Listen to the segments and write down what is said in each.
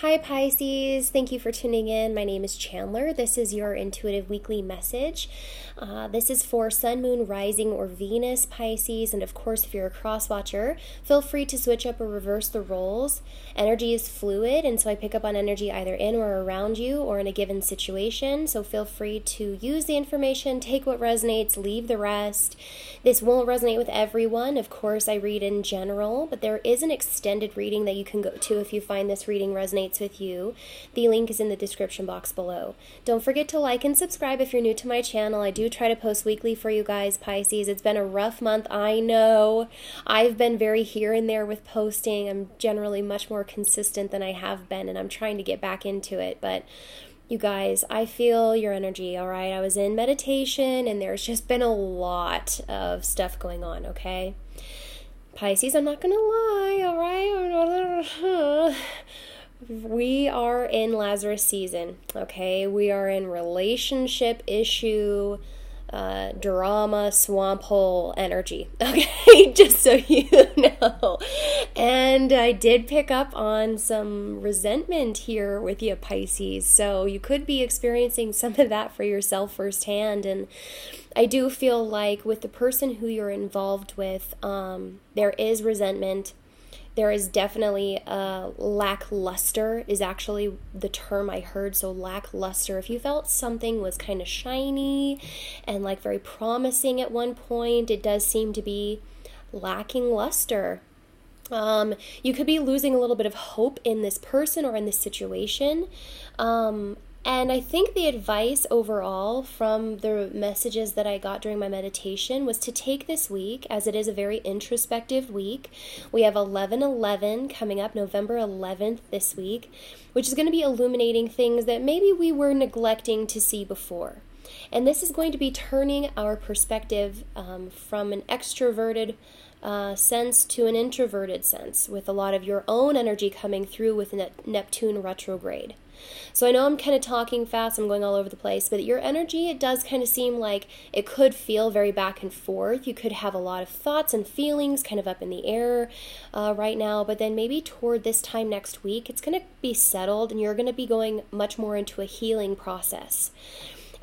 Hi Pisces, thank you for tuning in. My name is Chandler. This is your intuitive weekly message. This is for Sun, Moon, Rising, or Venus Pisces, and of course, if you're a cross watcher, feel free to switch up or reverse the roles. Energy is fluid, and so I pick up on energy either in or around you or in a given situation, so feel free to use the information, take what resonates, leave the rest. This won't resonate with everyone. Of course, I read in general, but there is an extended reading that you can go to if you find this reading resonates with you. The link is in the description box below. Don't forget to like and subscribe if you're new to my channel. I do try to post weekly for you guys, Pisces. It's been a rough month, I know. I've been very here and there with posting. I'm generally much more consistent than I have been, and I'm trying to get back into it, but you guys, I feel your energy, all right? I was in meditation, and there's just been a lot of stuff going on, okay? Pisces, I'm not gonna lie, all right? We are in Lazarus season, okay? We are in relationship issue, drama, swamp hole energy, okay? Just so you know. And I did pick up on some resentment here with you, Pisces, so you could be experiencing some of that for yourself firsthand. And I do feel like with the person who you're involved with, there is resentment. There is definitely lackluster is actually the term I heard. So lackluster, if you felt something was kind of shiny and like very promising at one point, it does seem to be lacking luster. You could be losing a little bit of hope in this person or in this situation. And I think the advice overall from the messages that I got during my meditation was to take this week, as it is a very introspective week. We have 11/11 coming up, November 11th this week, which is going to be illuminating things that maybe we were neglecting to see before. And this is going to be turning our perspective from an extroverted sense to an introverted sense, with a lot of your own energy coming through with Neptune retrograde. So I know I'm kind of talking fast, I'm going all over the place, but your energy, it does kind of seem like it could feel very back and forth. You could have a lot of thoughts and feelings kind of up in the air right now, but then maybe toward this time next week, it's going to be settled and you're going to be going much more into a healing process.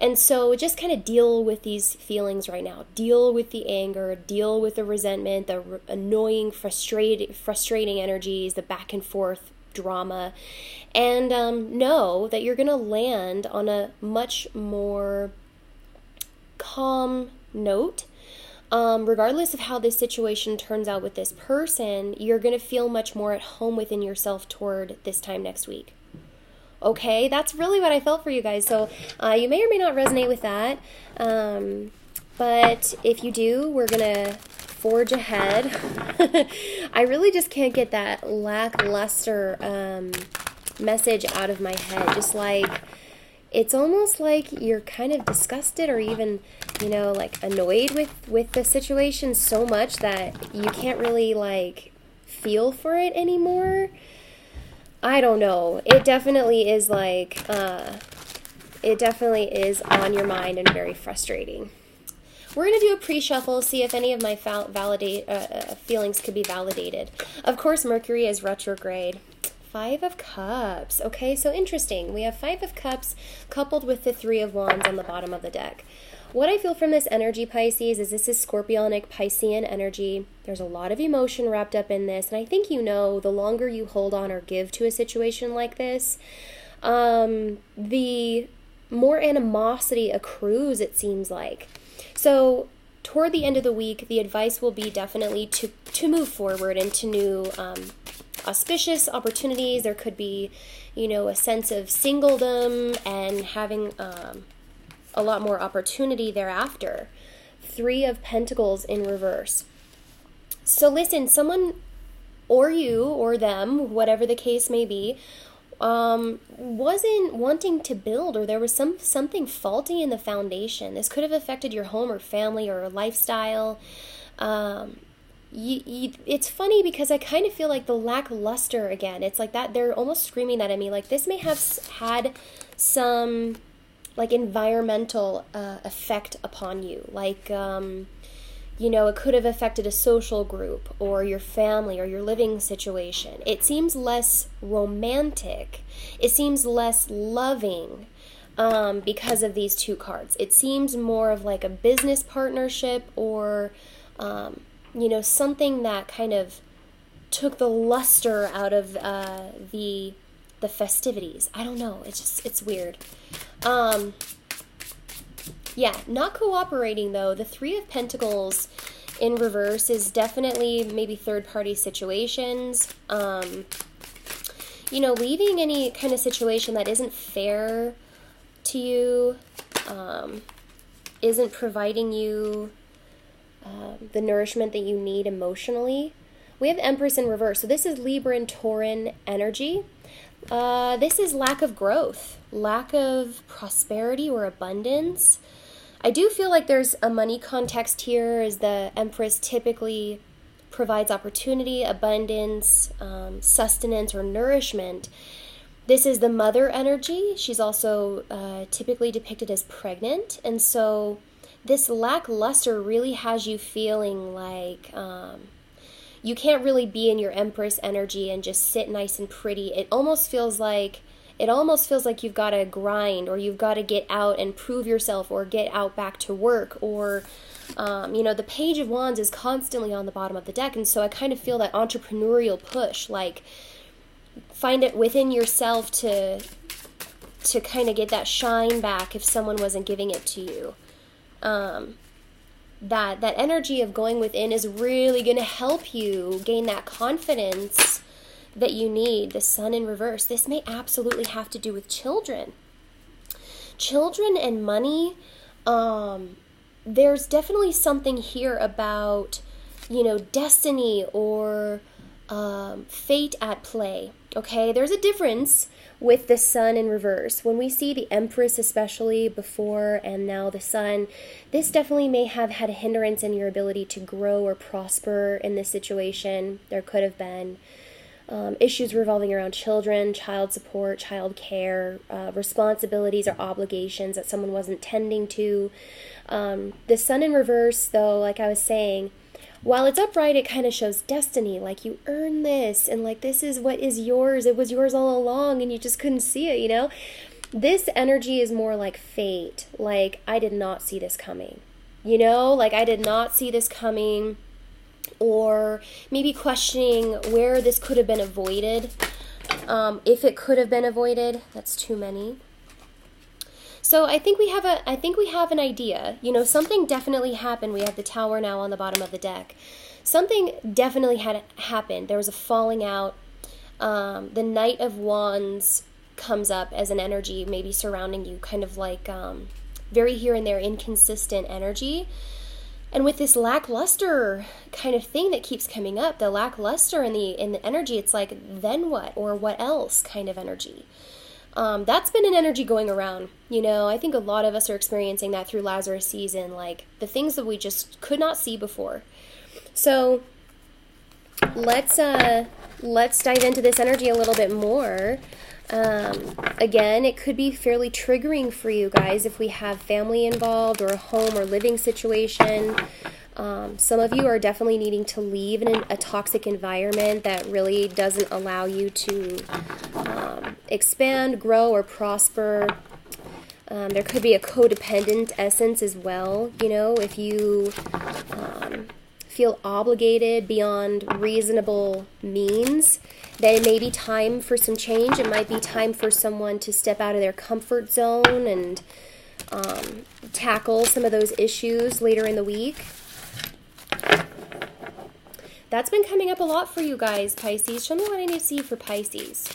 And so just kind of deal with these feelings right now. Deal with the anger, deal with the resentment, the annoying, frustrating energies, the back and forth drama, and know that you're going to land on a much more calm note. Regardless of how this situation turns out with this person, you're going to feel much more at home within yourself toward this time next week. Okay, that's really what I felt for you guys. So you may or may not resonate with that. But if you do, we're going to forge ahead. I really just can't get that lackluster message out of my head. Just like, it's almost like you're kind of disgusted or even, like annoyed with the situation so much that you can't really like feel for it anymore. I don't know. It definitely is like, it definitely is on your mind and very frustrating. We're going to do a pre-shuffle, see if any of my feelings could be validated. Of course, Mercury is retrograde. 5 of Cups. Okay, so interesting. We have 5 of Cups coupled with the 3 of Wands on the bottom of the deck. What I feel from this energy, Pisces, is this is Scorpionic Piscean energy. There's a lot of emotion wrapped up in this, and I think the longer you hold on or give to a situation like this, the more animosity accrues, it seems like. So toward the end of the week, the advice will be definitely to move forward into new auspicious opportunities. There could be, a sense of singledom and having a lot more opportunity thereafter. 3 of Pentacles in reverse. So listen, someone or you or them, whatever the case may be, wasn't wanting to build, or there was something faulty in the foundation. This could have affected your home or family or lifestyle. It's funny because I kind of feel like the lackluster again. It's like that they're almost screaming that at me. Like this may have had some like environmental effect upon you. Like You know, it could have affected a social group or your family or your living situation. It seems less romantic. It seems less loving because of these two cards. It seems more of like a business partnership or, you know, something that kind of took the luster out of the festivities. I don't know. It's weird. Yeah, not cooperating though. The Three of Pentacles in reverse is definitely maybe third-party situations. You know, leaving any kind of situation that isn't fair to you, isn't providing you the nourishment that you need emotionally. We have Empress in reverse. So this is Libra and Tauran energy. This is lack of growth, lack of prosperity or abundance. I do feel like there's a money context here, as the Empress typically provides opportunity, abundance, sustenance, or nourishment. This is the mother energy. She's also typically depicted as pregnant. And so this lackluster really has you feeling like you can't really be in your Empress energy and just sit nice and pretty. It almost feels like you've got to grind, or you've got to get out and prove yourself, or get out back to work, or you know, the Page of Wands is constantly on the bottom of the deck, and so I kind of feel that entrepreneurial push, like find it within yourself to kind of get that shine back if someone wasn't giving it to you. That energy of going within is really going to help you gain that confidence that you need. The Sun in reverse. This may absolutely have to do with children. Children and money. There's definitely something here about, you know, destiny or fate at play. Okay, there's a difference with the Sun in reverse. When we see the Empress, especially before and now the Sun, this definitely may have had a hindrance in your ability to grow or prosper in this situation. There could have been issues revolving around children, child support, child care, responsibilities or obligations that someone wasn't tending to. The Sun in reverse, though, like I was saying, while it's upright, it kind of shows destiny, like you earn this, and like this is what is yours. It was yours all along, and you just couldn't see it, you know? This energy is more like fate, like I did not see this coming, you know? Like I did not see this coming, or maybe questioning where this could have been avoided. If it could have been avoided, that's too many. So I think we have an idea. You know, something definitely happened. We have the Tower now on the bottom of the deck. Something definitely had happened. There was a falling out. The Knight of Wands comes up as an energy maybe surrounding you, kind of like very here and there inconsistent energy. And with this lackluster kind of thing that keeps coming up, the lackluster in the energy, it's like, then what? Or what else kind of energy? That's been an energy going around. You know, I think a lot of us are experiencing that through Lazarus season, like the things that we just could not see before. So let's dive into this energy a little bit more. Again, it could be fairly triggering for you guys if we have family involved or a home or living situation. Some of you are definitely needing to leave in a toxic environment that really doesn't allow you to expand, grow, or prosper. There could be a codependent essence as well. You know, if you feel obligated beyond reasonable means, then it may be time for some change. It might be time for someone to step out of their comfort zone and tackle some of those issues later in the week. That's been coming up a lot for you guys, Pisces. Show me what I need to see for Pisces.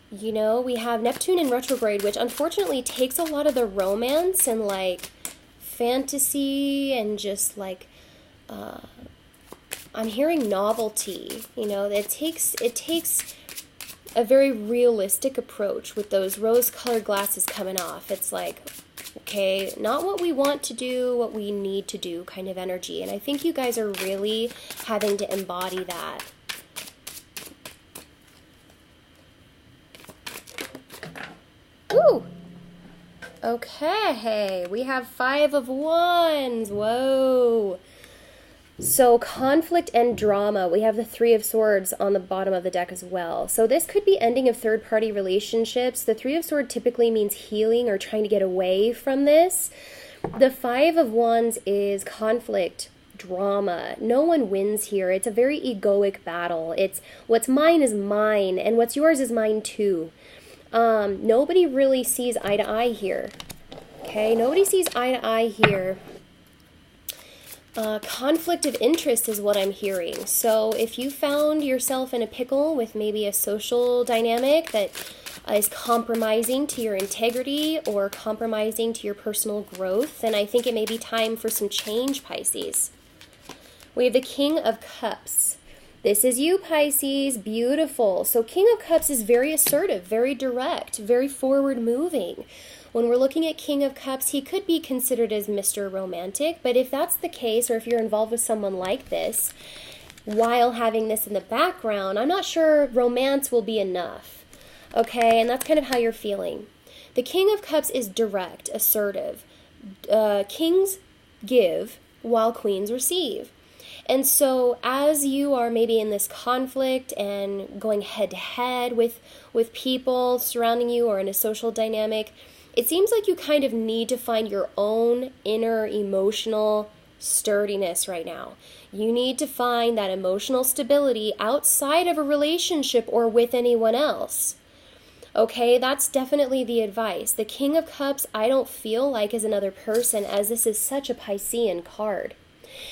You know, we have Neptune in retrograde, which unfortunately takes a lot of the romance and like fantasy and just like I'm hearing novelty. You know, it takes a very realistic approach with those rose-colored glasses coming off. It's like, okay, not what we want to do, what we need to do kind of energy. And I think you guys are really having to embody that. Ooh! Okay, we have 5 of Wands. Whoa. So conflict and drama. We have the 3 of Swords on the bottom of the deck as well. So this could be ending of third-party relationships. The 3 of Swords typically means healing or trying to get away from this. The 5 of Wands is conflict, drama. No one wins here. It's a very egoic battle. It's what's mine is mine, and what's yours is mine too. Nobody really sees eye to eye here. Okay, nobody sees eye to eye here. Conflict of interest is what I'm hearing. So if you found yourself in a pickle with maybe a social dynamic that is compromising to your integrity or compromising to your personal growth, then I think it may be time for some change, Pisces. We have the King of Cups. This is you, Pisces. Beautiful. So King of Cups is very assertive, very direct, very forward-moving. When we're looking at King of Cups, he could be considered as Mr. Romantic, but if that's the case, or if you're involved with someone like this, while having this in the background, I'm not sure romance will be enough. Okay, and that's kind of how you're feeling. The King of Cups is direct, assertive. Kings give while queens receive. And so as you are maybe in this conflict and going head to head with people surrounding you or in a social dynamic, it seems like you kind of need to find your own inner emotional sturdiness right now. You need to find that emotional stability outside of a relationship or with anyone else. Okay, that's definitely the advice. The King of Cups, I don't feel like is another person, as this is such a Piscean card.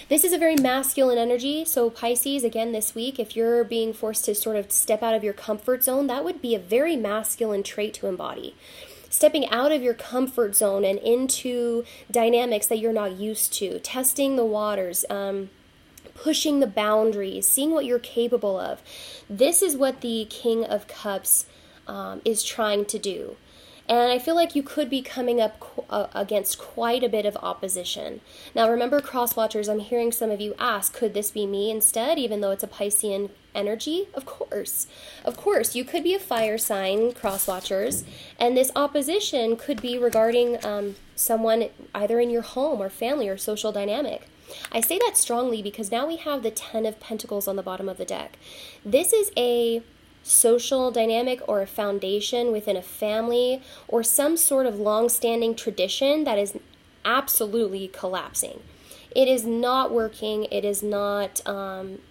This is a very masculine energy, so Pisces, again this week, if you're being forced to sort of step out of your comfort zone, that would be a very masculine trait to embody. Stepping out of your comfort zone and into dynamics that you're not used to, testing the waters, pushing the boundaries, seeing what you're capable of. This is what the King of Cups is trying to do. And I feel like you could be coming up against quite a bit of opposition. Now remember, cross-watchers, I'm hearing some of you ask, could this be me instead, even though it's a Piscean energy? Of course. Of course, you could be a fire sign, cross-watchers, and this opposition could be regarding someone either in your home or family or social dynamic. I say that strongly because now we have the 10 of Pentacles on the bottom of the deck. This is a social dynamic or a foundation within a family or some sort of long-standing tradition that is absolutely collapsing. It is not working. It is not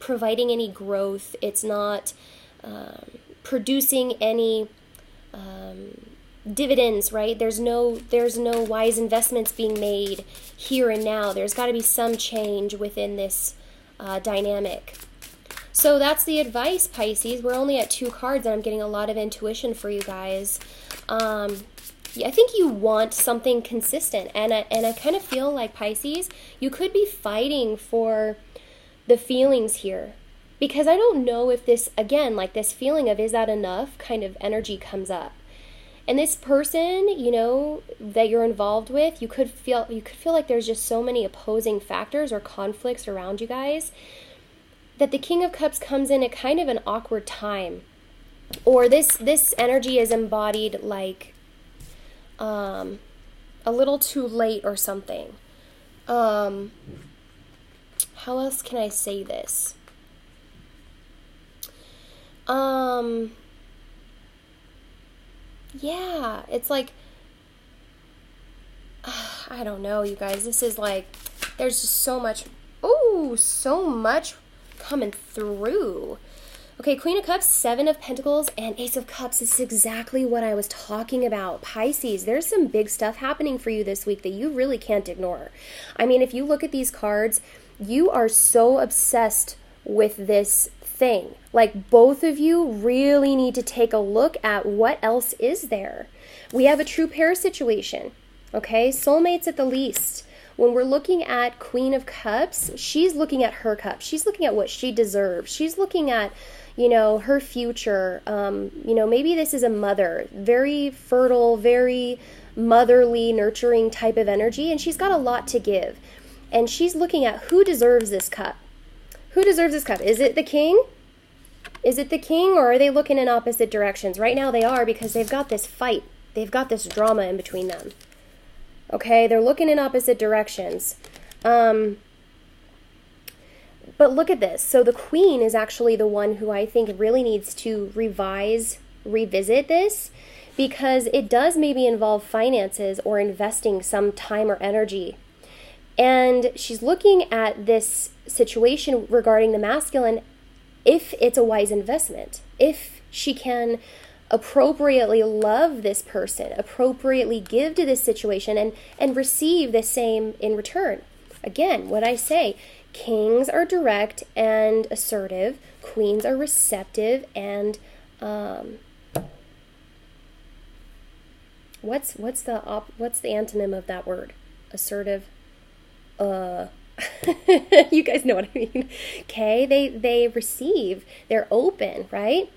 providing any growth. It's not producing any dividends, right? There's no wise investments being made here and now. There's got to be some change within this dynamic. So that's the advice, Pisces. We're only at 2 cards, and I'm getting a lot of intuition for you guys. I think you want something consistent, and I kind of feel like, Pisces, you could be fighting for the feelings here. Because I don't know if this, again, like this feeling of is that enough kind of energy comes up. And this person, you know, that you're involved with, you could feel like there's just so many opposing factors or conflicts around you guys, that the King of Cups comes in at kind of an awkward time. Or this energy is embodied like a little too late or something. How else can I say this? Yeah, it's like, I don't know, you guys. This is like, there's just so much coming through. Okay, Queen of Cups, 7 of Pentacles, and Ace of Cups. This is exactly what I was talking about. Pisces, there's some big stuff happening for you this week that you really can't ignore. I mean, if you look at these cards, you are so obsessed with this thing. Like, both of you really need to take a look at what else is there. We have a true pair situation, okay? Soulmates at the least. When we're looking at Queen of Cups, she's looking at her cup. She's looking at what she deserves. She's looking at, you know, her future. You know, maybe this is a mother, very fertile, very motherly, nurturing type of energy, and she's got a lot to give. And she's looking at who deserves this cup. Who deserves this cup? Is it the king? Is it the king, or are they looking in opposite directions? Right now they are, because they've got this fight. They've got this drama in between them. Okay, they're looking in opposite directions. But look at this. So the Queen is actually the one who I think really needs to revisit this, because it does maybe involve finances or investing some time or energy. And she's looking at this situation regarding the masculine, if it's a wise investment, if she can appropriately love this person, appropriately give to this situation, and receive the same in return. Again, what I say, kings are direct and assertive, queens are receptive and what's the antonym of that word? Assertive. You guys know what I mean. Okay, they receive, they're open, right?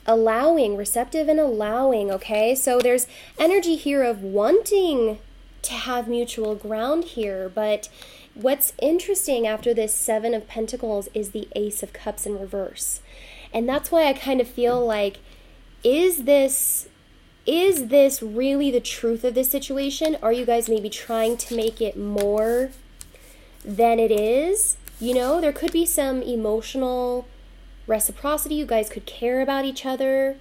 Allowing, receptive and allowing, okay? So there's energy here of wanting to have mutual ground here, but what's interesting after this Seven of Pentacles is the Ace of Cups in reverse. And that's why I kind of feel like, is this really the truth of this situation? Are you guys maybe trying to make it more than it is? You know, there could be some emotional reciprocity. You guys could care about each other.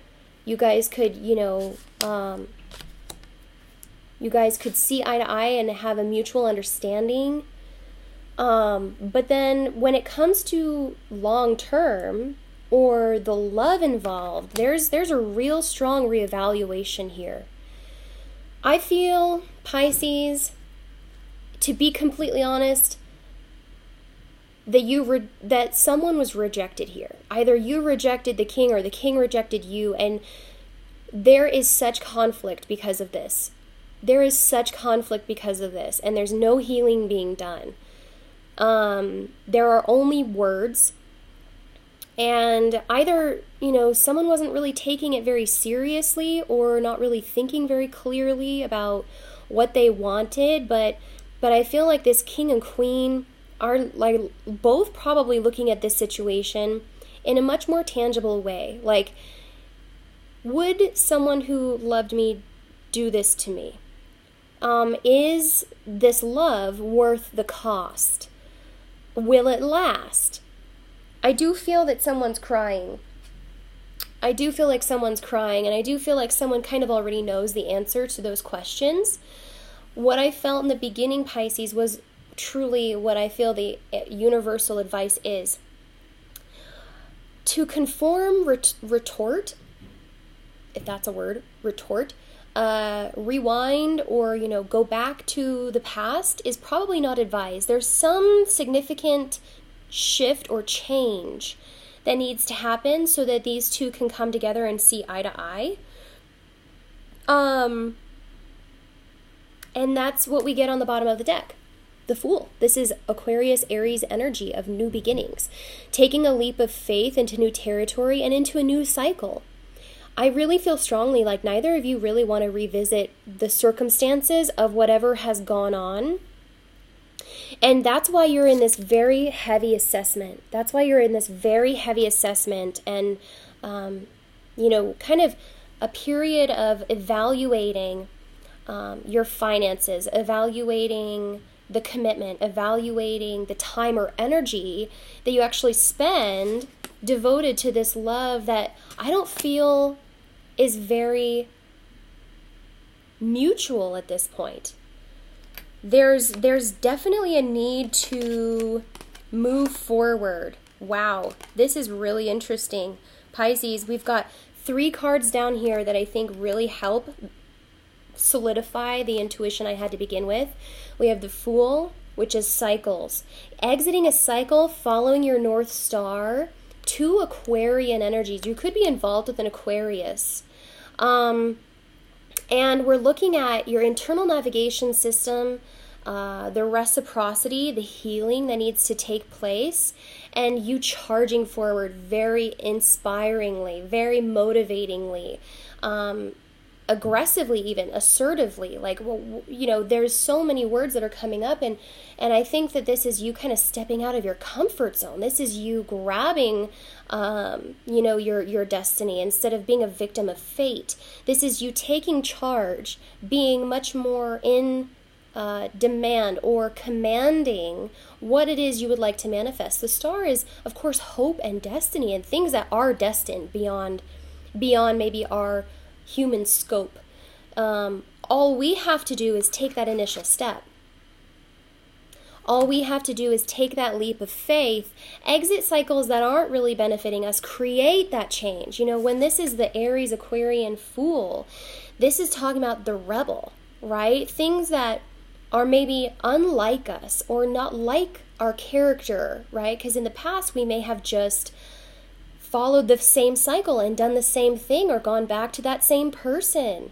You guys could, you guys could see eye to eye and have a mutual understanding. But then when it comes to long term or the love involved, there's a real strong reevaluation here. I feel, Pisces, to be completely honest, that someone was rejected here. Either you rejected the king or the king rejected you, and there is such conflict because of this. There is such conflict because of this, and there's no healing being done. There are only words, and either, someone wasn't really taking it very seriously or not really thinking very clearly about what they wanted, but I feel like this king and queen are like both probably looking at this situation in a much more tangible way. Like, would someone who loved me do this to me? Is this love worth the cost? Will it last? I do feel that someone's crying. I do feel like someone's crying, and I do feel like someone kind of already knows the answer to those questions. What I felt in the beginning, Pisces, was truly what I feel the universal advice is. To conform, retort, if that's a word, rewind or, go back to the past is probably not advised. There's some significant shift or change that needs to happen so that these two can come together and see eye to eye. And that's what we get on the bottom of the deck. The Fool. This is Aquarius, Aries energy of new beginnings, taking a leap of faith into new territory and into a new cycle. I really feel strongly like neither of you really want to revisit the circumstances of whatever has gone on. And that's why you're in this very heavy assessment. And, kind of a period of evaluating your finances, evaluating the commitment, evaluating the time or energy that you actually spend devoted to this love that I don't feel is very mutual at this point. There's definitely a need to move forward. Wow, this is really interesting. Pisces, we've got 3 cards down here that I think really help solidify the intuition I had to begin with. We have the Fool, which is cycles. Exiting a cycle, following your North Star, 2 Aquarian energies. You could be involved with an Aquarius. And we're looking at your internal navigation system, the reciprocity, the healing that needs to take place, and you charging forward very inspiringly, very motivatingly. aggressively, even assertively, like, well, there's so many words that are coming up, and I think that this is you kind of stepping out of your comfort zone. This is you grabbing your destiny instead of being a victim of fate. This is you taking charge, being much more in demand or commanding what it is you would like to manifest. The star is, of course, hope and destiny and things that are destined beyond maybe our human scope. All we have to do is take that initial step. All we have to do is take that leap of faith, exit cycles that aren't really benefiting us, create that change. When this is the Aries, Aquarian, Fool, this is talking about the rebel, right? Things that are maybe unlike us or not like our character, right? Because in the past we may have just followed the same cycle and done the same thing or gone back to that same person.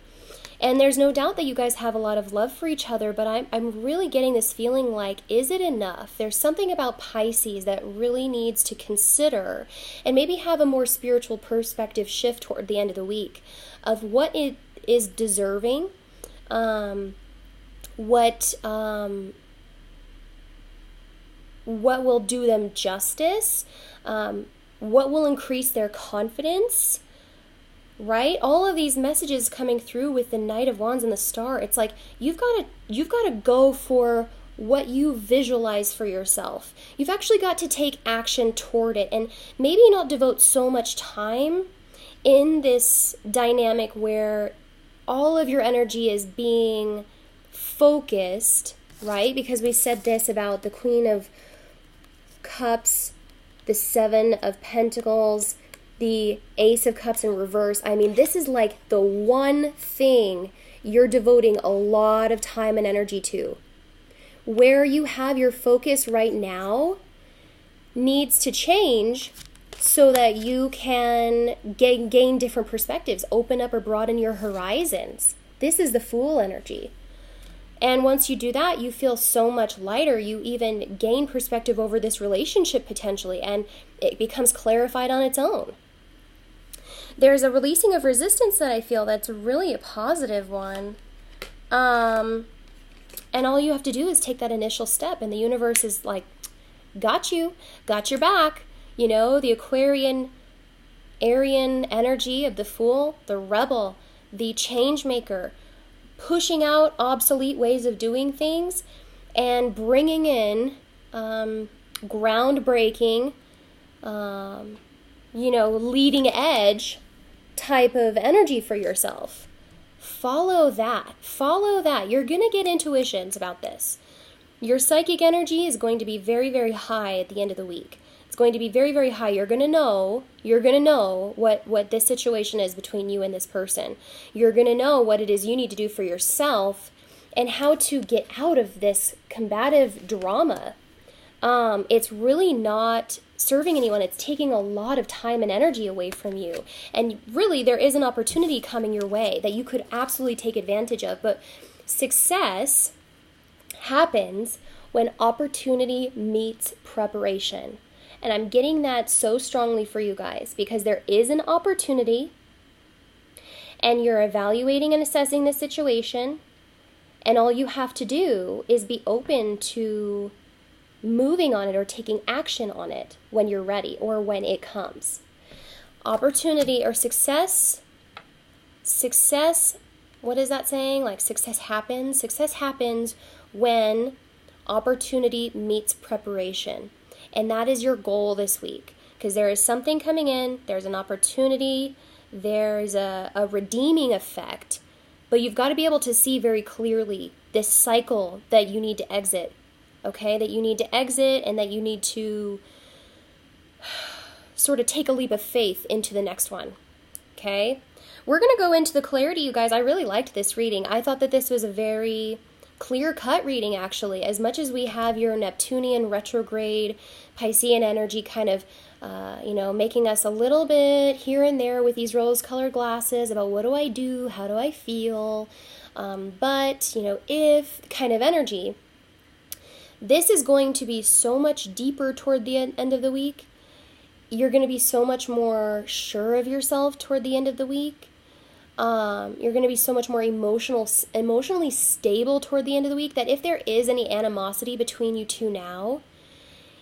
And there's no doubt that you guys have a lot of love for each other, but I'm really getting this feeling like, is it enough? There's something about Pisces that really needs to consider and maybe have a more spiritual perspective shift toward the end of the week of what it is deserving, what will do them justice, what will increase their confidence, right? All of these messages coming through with the Knight of Wands and the Star. It's like you've got to go for what you visualize for yourself. You've actually got to take action toward it and maybe not devote so much time in this dynamic where all of your energy is being focused, right? Because we said this about the Queen of Cups, the Seven of Pentacles, the Ace of Cups in reverse. I mean, this is like the one thing you're devoting a lot of time and energy to. Where you have your focus right now needs to change so that you can gain different perspectives, open up or broaden your horizons. This is the Fool energy. And once you do that, you feel so much lighter. You even gain perspective over this relationship potentially, and it becomes clarified on its own. There's a releasing of resistance that I feel that's really a positive one. And all you have to do is take that initial step, and the universe is like, got you, got your back. The Aquarian, Aryan energy of the Fool, the rebel, the change maker, pushing out obsolete ways of doing things and bringing in groundbreaking, leading edge type of energy for yourself. Follow that. You're going to get intuitions about this. Your psychic energy is going to be very, very high at the end of the week. It's going to be very, very high. You're going to know what this situation is between you and this person. You're going to know what it is you need to do for yourself and how to get out of this combative drama. It's really not serving anyone. It's taking a lot of time and energy away from you. And really, there is an opportunity coming your way that you could absolutely take advantage of. But success happens when opportunity meets preparation. And I'm getting that so strongly for you guys because there is an opportunity and you're evaluating and assessing the situation, and all you have to do is be open to moving on it or taking action on it when you're ready or when it comes. Opportunity or success, what is that saying? Like success happens. Success happens when opportunity meets preparation. And that is your goal this week, because there is something coming in, there's an opportunity, there's a redeeming effect, but you've got to be able to see very clearly this cycle that you need to exit, okay? That you need to exit and that you need to sort of take a leap of faith into the next one, okay? We're going to go into the clarity, you guys. I really liked this reading. I thought that this was a very clear-cut reading, actually. As much as we have your Neptunian retrograde, Piscean energy kind of, making us a little bit here and there with these rose-colored glasses about what do I do, how do I feel, but, if kind of energy, this is going to be so much deeper toward the end of the week. You're going to be so much more sure of yourself toward the end of the week. You're going to be so much more emotionally stable toward the end of the week, that if there is any animosity between you two now,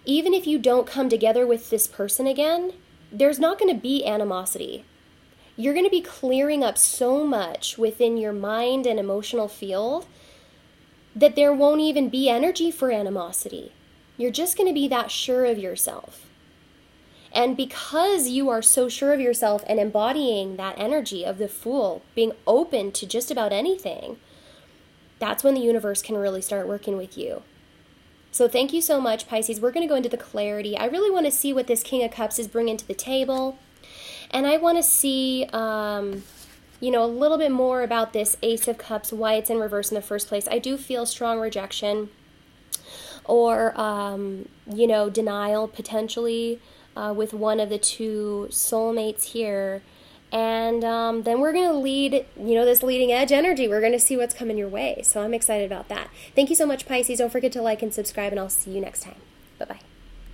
even if you don't come together with this person again, there's not going to be animosity. You're going to be clearing up so much within your mind and emotional field that there won't even be energy for animosity. You're just going to be that sure of yourself. And because you are so sure of yourself and embodying that energy of the Fool, being open to just about anything, that's when the universe can really start working with you. So thank you so much, Pisces. We're going to go into the clarity. I really want to see what this King of Cups is bringing to the table. And I want to see, a little bit more about this Ace of Cups, why it's in reverse in the first place. I do feel strong rejection or, denial potentially with one of the two soulmates here. And then we're going to lead, this leading edge energy. We're going to see what's coming your way. So I'm excited about that. Thank you so much, Pisces. Don't forget to like and subscribe, and I'll see you next time.